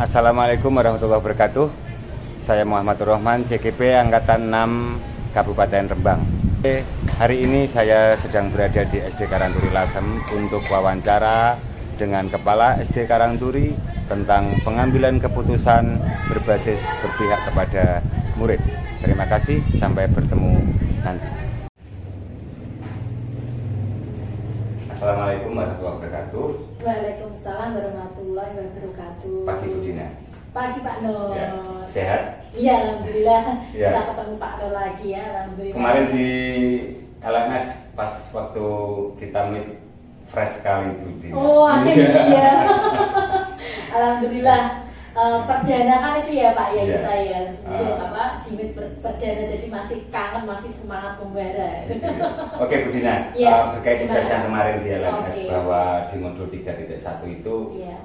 Assalamualaikum warahmatullahi wabarakatuh. Saya Muhammad Rohman, CGP Angkatan 6 Kabupaten Rembang. Hari ini saya sedang berada di SD Karangturi Lasem untuk wawancara dengan Kepala SD Karangturi tentang pengambilan keputusan berbasis berpihak kepada murid. Terima kasih, sampai bertemu nanti. Assalamualaikum warahmatullahi wabarakatuh. Waalaikumsalam warahmatullahi wabarakatuh. Pagi Bu Dina. Pagi Pak Nur. Ya, sehat? Iya, alhamdulillah. Ya. Bisa ketemu Pak Nur lagi ya, alhamdulillah. Kemarin di LMS pas waktu kita meet fresh sekali Bu Dina. Oh iya. Alhamdulillah. Perdana kan itu ya Pak ya, Iya. kita ya Jimit perdana, jadi masih kangen, masih semangat membara. Gitu ya. Oke Bu Dina, Iya. berkait tugas Gimana? yang kemarin di LMS Oke. bahwa di modul 3.1 itu Iya.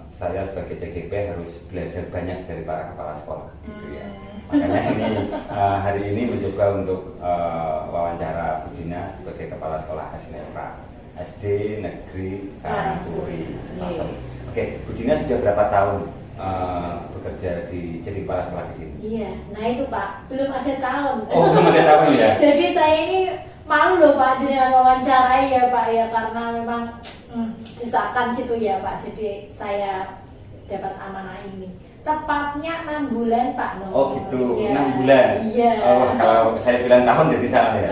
saya sebagai CGP harus belajar banyak dari para kepala sekolah gitu ya. Hmm. Makanya ini hari ini mencoba untuk wawancara Bu Dina sebagai kepala sekolah SD Negeri Karangturi Lasem. Oke, Bu Dina sudah berapa tahun bekerja jadi kepala sekolah di sini? Iya, nah itu Pak, belum ada tahun. Oh, belum ada tahun ya? Jadi saya ini malu loh Pak dengan wawancarai ya Pak ya, karena memang desakan gitu ya Pak. Jadi saya dapat amanah ini. Tepatnya 6 bulan Pak Nur. Oh gitu, Iya. 6 bulan? Iya. Oh, kalau saya bilang tahun jadi salah ya?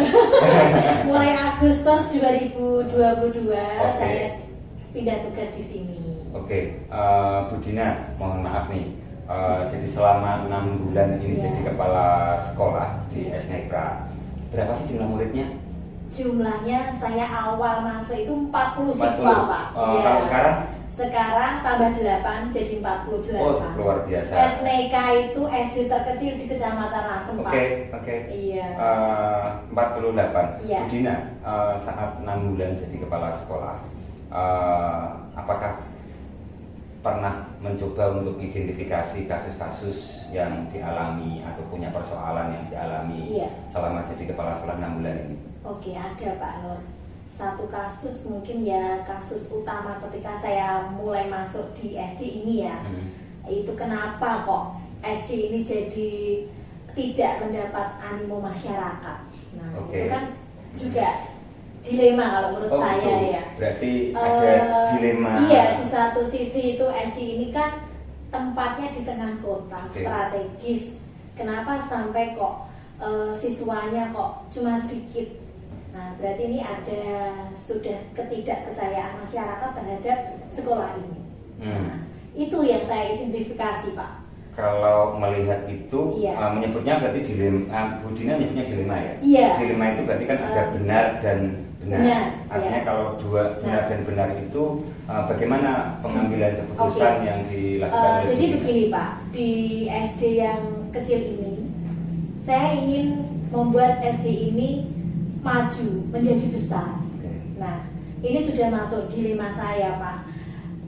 Mulai Agustus 2022 Oke. saya pindah tugas di sini. Oke, Bu Dina, mohon maaf nih. Jadi selama 6 bulan ini Iya. jadi kepala sekolah di SNEKRA, berapa sih jumlah muridnya? Jumlahnya saya awal masuk itu 40 siswa Pak. Iya. Kalau sekarang? Sekarang tambah 8 jadi 48. Oh, luar biasa. SNK itu SD terkecil di Kecamatan Lasem Pak. Oke. Iya. 48. Iya. Bu Dina, saat 6 bulan jadi kepala sekolah, apakah pernah mencoba untuk identifikasi kasus-kasus yang dialami atau punya persoalan yang dialami Iya. selama jadi kepala sekolah 6 bulan ini? Oke, ada Pak Nur. Satu kasus mungkin ya kasus utama ketika saya mulai masuk di SD ini ya. Itu kenapa kok SD ini jadi tidak mendapat animo masyarakat. Nah, Oke. itu kan juga dilema kalau menurut saya gitu. ya. Berarti ada dilema. Iya, di satu sisi itu SD ini kan tempatnya di tengah kota, Oke. strategis. Kenapa sampai kok siswanya kok cuma sedikit? Nah, berarti ini ada sudah ketidakpercayaan masyarakat terhadap sekolah ini. Nah, itu yang saya identifikasi, Pak. Kalau melihat itu, Iya. menyebutnya berarti dilema. Bu Dina menyebutnya dilema ya? Iya. Dilema itu berarti kan ada benar dan benar. Benar, Artinya iya. kalau dua benar Nah. dan benar itu bagaimana pengambilan keputusan Oke. yang dilakukan oleh Jadi Bu Dina? begini Pak, di SD yang kecil ini, saya ingin membuat SD ini maju, menjadi besar. Oke. Nah, ini sudah masuk dilema saya Pak.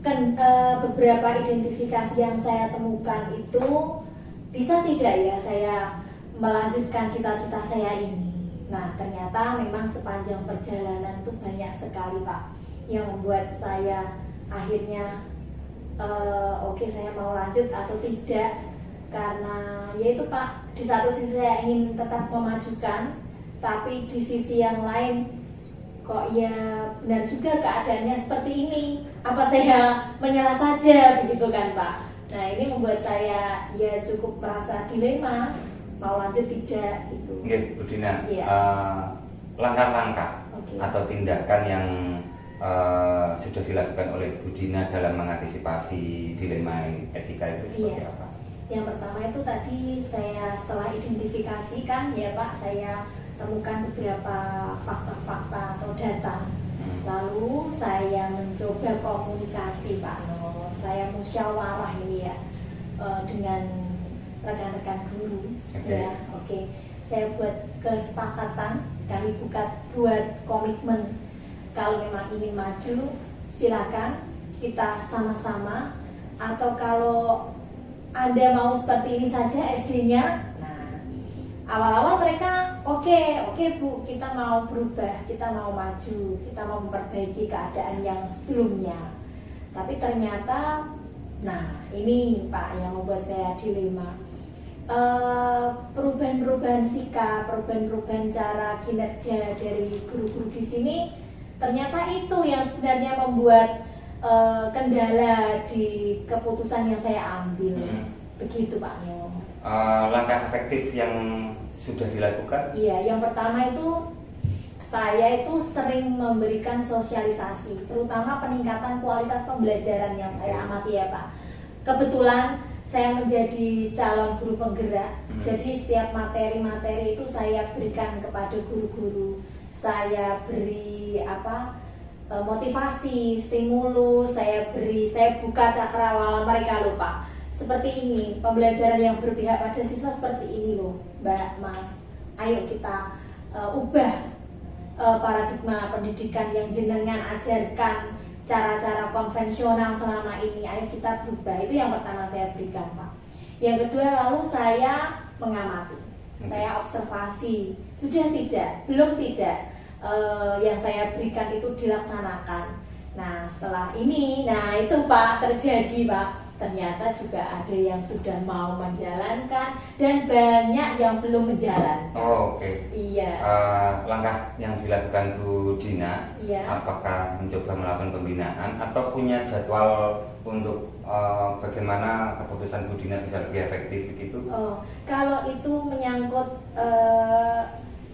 Kan beberapa identifikasi yang saya temukan itu bisa tidak ya saya melanjutkan cita-cita saya ini. Nah, ternyata memang sepanjang perjalanan itu banyak sekali Pak yang membuat saya akhirnya oke, saya mau lanjut atau tidak, karena yaitu Pak, di satu sisi saya ingin tetap memajukan, tapi di sisi yang lain kok ya benar juga keadaannya seperti ini, apa saya menyerah saja begitu kan Pak. Nah, ini membuat saya ya cukup merasa dilema, mau lanjut tidak gitu. Oke, Bu Dina, Iya. langkah-langkah Oke. atau tindakan yang sudah dilakukan oleh Bu Dina dalam mengantisipasi dilema etika itu seperti Iya. apa? Yang pertama itu tadi saya setelah identifikasi kan ya Pak, saya temukan beberapa fakta-fakta atau data. Lalu saya mencoba komunikasi Pak Nur, saya musyawarah ini ya dengan rekan-rekan guru. Oke. Ya, oke. Saya buat kesepakatan, kami buat komitmen kalau memang ingin maju silakan kita sama-sama, atau kalau Anda mau seperti ini saja SD-nya. Nah, awal-awal mereka oke Bu, kita mau berubah, kita mau maju, kita mau memperbaiki keadaan yang sebelumnya. Tapi ternyata Nah, ini Pak yang membuat saya dilema. Perubahan-perubahan sikap, perubahan-perubahan cara kinerja dari guru-guru di sini ternyata itu yang sebenarnya membuat kendala di keputusan yang saya ambil. Begitu Pak Nyo. Langkah efektif yang sudah dilakukan? Iya, yang pertama itu saya itu sering memberikan sosialisasi, terutama peningkatan kualitas pembelajaran yang saya amati ya Pak. Kebetulan saya menjadi calon guru penggerak, jadi setiap materi-materi itu saya berikan kepada guru-guru. Saya beri motivasi, stimulus, saya buka cakrawala mereka loh Pak. Seperti ini, pembelajaran yang berpihak pada siswa seperti ini loh Mbak, Mas. Ayo kita ubah paradigma pendidikan yang jenengan ajarkan cara-cara konvensional selama ini. Ayo kita berubah. Itu yang pertama saya berikan Pak. Yang kedua, lalu saya mengamati, saya observasi, sudah tidak, belum tidak yang saya berikan itu dilaksanakan. Nah setelah ini, nah itu Pak terjadi Pak. Ternyata juga ada yang sudah mau menjalankan dan banyak yang belum menjalankan. Oh, oke. Iya. Langkah yang dilakukan Bu Dina, iya. Apakah mencoba melakukan pembinaan atau punya jadwal untuk bagaimana keputusan Bu Dina bisa lebih efektif begitu? Oh, kalau itu menyangkut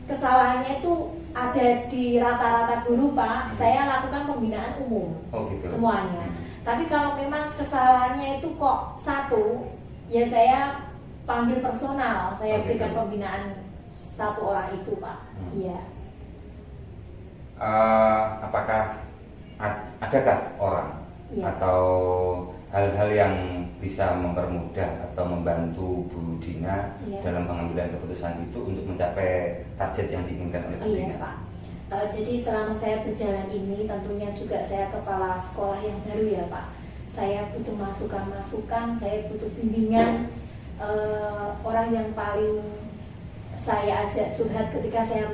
kesalahannya itu ada di rata-rata guru Pak, saya lakukan pembinaan umum. Oh, gitu. Semuanya. Tapi kalau memang kesalahannya itu kok satu, ya saya panggil personal, saya berikan pembinaan satu orang itu Pak. Iya. Apakah adakah orang atau hal-hal yang bisa mempermudah atau membantu Bu Dina dalam pengambilan keputusan itu untuk mencapai target yang diinginkan oleh Bu Dina? Iya Pak. Jadi selama saya berjalan ini tentunya juga saya kepala sekolah yang baru ya Pak. Saya butuh masukan-masukan, saya butuh bimbingan. Orang yang paling saya ajak curhat ketika saya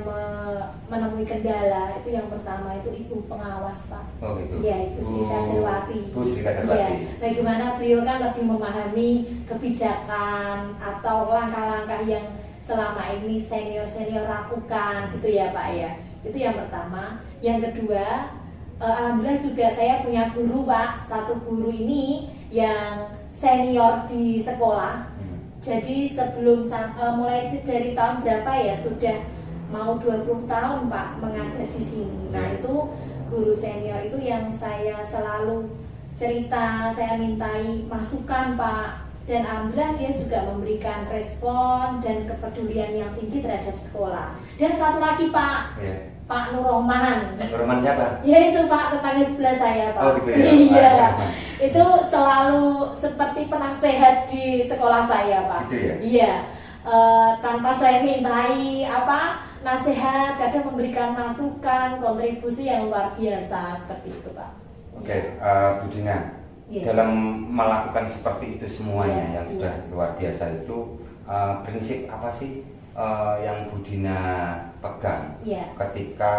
menemui kendala itu yang pertama itu ibu pengawas Pak. Oh gitu. Iya, Ibu Sri Kadarwati. Bu Sri Kadarwati. Iya. Bagaimana beliau kan lebih memahami kebijakan atau langkah-langkah yang selama ini senior-senior lakukan gitu ya Pak ya. Itu yang pertama. Yang kedua, alhamdulillah juga saya punya guru Pak. Satu guru ini yang senior di sekolah. Jadi sebelum mulai dari tahun berapa ya, sudah mau 20 tahun Pak mengajar di sini. Nah itu guru senior itu yang saya selalu cerita, saya mintai masukan Pak. Dan alhamdulillah dia juga memberikan respon dan kepedulian yang tinggi terhadap sekolah. Dan satu lagi Pak, Pak Nur Rohman. Nur Rohman siapa? Ya itu Pak, tetangga sebelah saya Pak. Oh gitu ya? Iya. Itu selalu seperti penasehat di sekolah saya Pak. Gitu ya? Iya. Tanpa saya mintai nasihat, kadang memberikan masukan, kontribusi yang luar biasa seperti itu Pak. Oke, Bu Dina. Dalam melakukan seperti itu semuanya yang sudah luar biasa itu, prinsip apa sih yang Bu Dina pegang ketika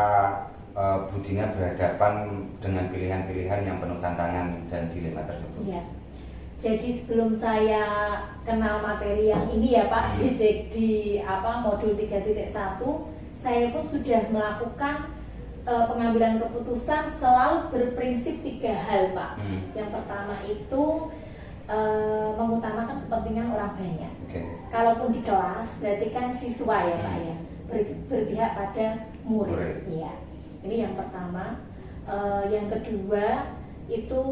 Bu Dina berhadapan dengan pilihan-pilihan yang penuh tantangan dan dilema tersebut? Jadi sebelum saya kenal materi yang ini ya Pak, di modul 3.1, saya pun sudah melakukan pengambilan keputusan selalu berprinsip 3 hal Pak. Yang pertama itu mengutamakan kepentingan orang banyak. Kalaupun di kelas berarti kan siswa ya Pak ya, berpihak pada murid. Iya. Ini yang pertama. Yang kedua itu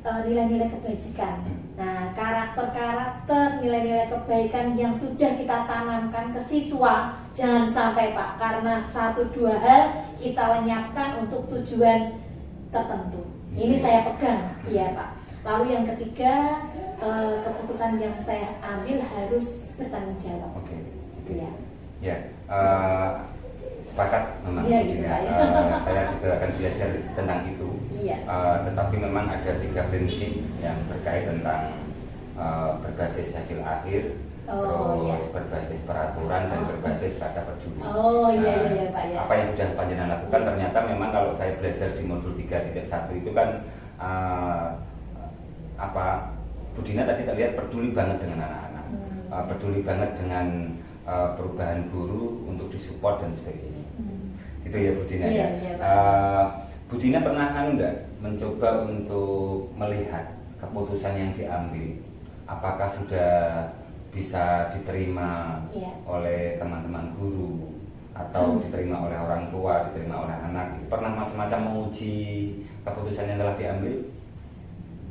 nilai-nilai kebajikan. Nah, karakter-karakter, nilai-nilai kebaikan yang sudah kita tanamkan ke siswa jangan sampai Pak, karena 1-2 hal kita lenyapkan untuk tujuan tertentu. Ini saya pegang, iya Pak. Lalu yang ketiga, keputusan yang saya ambil harus bertanggung jawab. Ya, sepakat memang. Saya juga akan belajar tentang itu. Tetapi memang ada 3 prinsip yang terkait tentang berbasis hasil akhir, terus berbasis peraturan dan berbasis rasa peduli. Pak ya. Apa yang sudah panjenengan lakukan ternyata memang kalau saya belajar di modul 3.1 itu kan Bu Dina tadi terlihat peduli banget dengan anak-anak, peduli banget dengan perubahan guru untuk disupport dan sebagainya. Itu ya Bu Dina ya. Bu Dina pernah enggak mencoba untuk melihat keputusan yang diambil, apakah sudah bisa diterima oleh teman-teman guru atau diterima oleh orang tua, diterima oleh anak? Pernah macam-macam menguji keputusan yang telah diambil?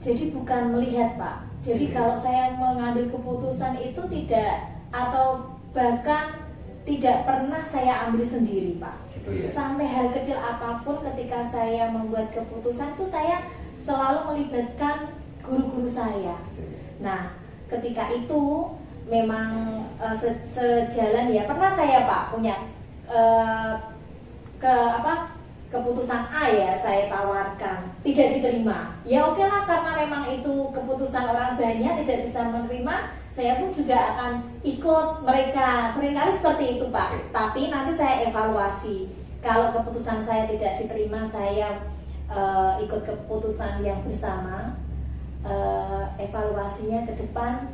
Jadi bukan melihat Pak. Jadi kalau saya mengambil keputusan itu tidak, atau bahkan tidak pernah saya ambil sendiri Pak. Gitu ya? Sampai hal kecil apapun ketika saya membuat keputusan itu saya selalu melibatkan guru-guru saya. Gitu ya? Nah ketika itu memang sejalan ya, pernah saya Pak punya keputusan A ya, saya tawarkan, tidak diterima. Ya oke lah, karena memang itu keputusan orang banyak tidak bisa menerima, saya pun juga akan ikut mereka. Seringkali seperti itu Pak. Tapi nanti saya evaluasi. Kalau keputusan saya tidak diterima, saya ikut keputusan yang bersama. Evaluasinya ke depan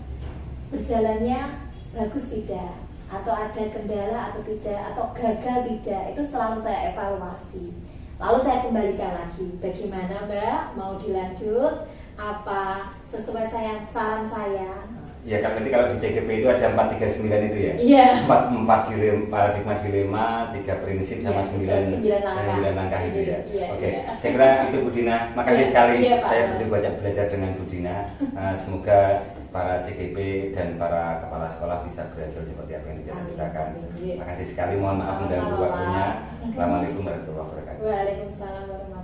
berjalannya bagus tidak, atau ada kendala atau tidak, atau gagal tidak, itu selalu saya evaluasi. Lalu saya kembalikan lagi, bagaimana Mbak, mau dilanjut apa sesuai saran saya. Ya kan, nanti kalau di CGP itu ada 439 itu ya? Iya. 4 paradigma dilema, 3 prinsip sama 9 langkah itu ya? Oke. Saya kira itu Bu Dina, makasih sekali. Saya betul banyak belajar dengan Bu Dina. Semoga para CGP dan para kepala sekolah bisa berhasil seperti apa yang dicita-citakan. Makasih sekali, mohon maaf mengganggu waktunya. Assalamualaikum warahmatullahi wabarakatuh. Waalaikumsalam warahmatullahi wabarakatuh.